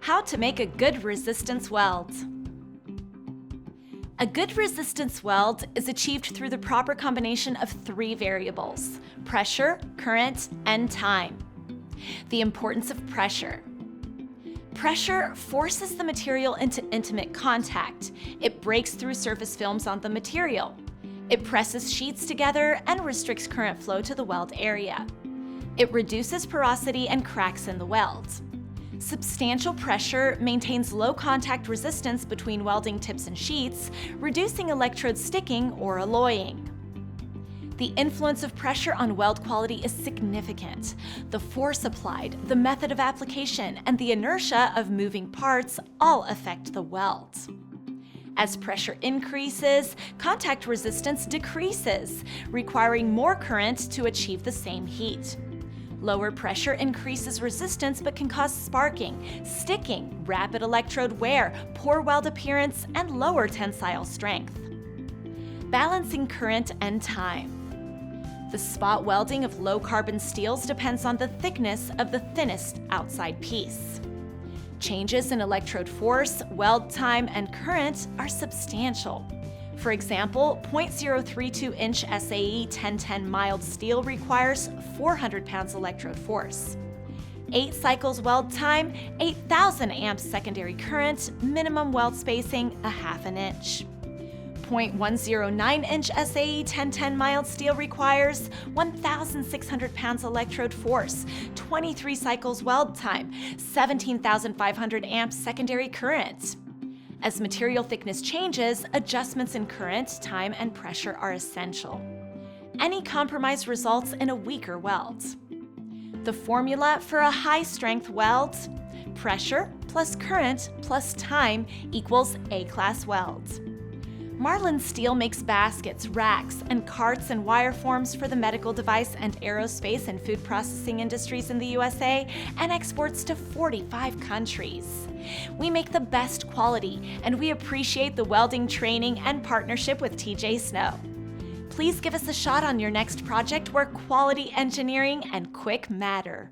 How to make a good resistance weld. A good resistance weld is achieved through the proper combination of three variables: pressure, current, and time. The importance of pressure. Pressure forces the material into intimate contact. It breaks through surface films on the material. It presses sheets together and restricts current flow to the weld area. It reduces porosity and cracks in the weld. Substantial pressure maintains low contact resistance between welding tips and sheets, reducing electrode sticking or alloying. The influence of pressure on weld quality is significant. The force applied, the method of application, and the inertia of moving parts all affect the weld. As pressure increases, contact resistance decreases, requiring more current to achieve the same heat. Lower pressure increases resistance but can cause sparking, sticking, rapid electrode wear, poor weld appearance, and lower tensile strength. Balancing current and time. The spot welding of low-carbon steels depends on the thickness of the thinnest outside piece. Changes in electrode force, weld time, and current are substantial. For example, 0.032-inch SAE 1010 mild steel requires 400 pounds electrode force. 8 cycles weld time, 8,000 amps secondary current, minimum weld spacing ½ an inch. 0.109-inch SAE 1010 mild steel requires 1,600 pounds electrode force, 23 cycles weld time, 17,500 amps secondary current. As material thickness changes, adjustments in current, time, and pressure are essential. Any compromise results in a weaker weld. The formula for a high-strength weld: pressure plus current plus time equals A-class weld. Marlin Steel makes baskets, racks, and carts and wire forms for the medical device and aerospace and food processing industries in the USA and exports to 45 countries. We make the best quality, and we appreciate the welding training and partnership with TJ Snow. Please give us a shot on your next project where quality engineering and quick matter.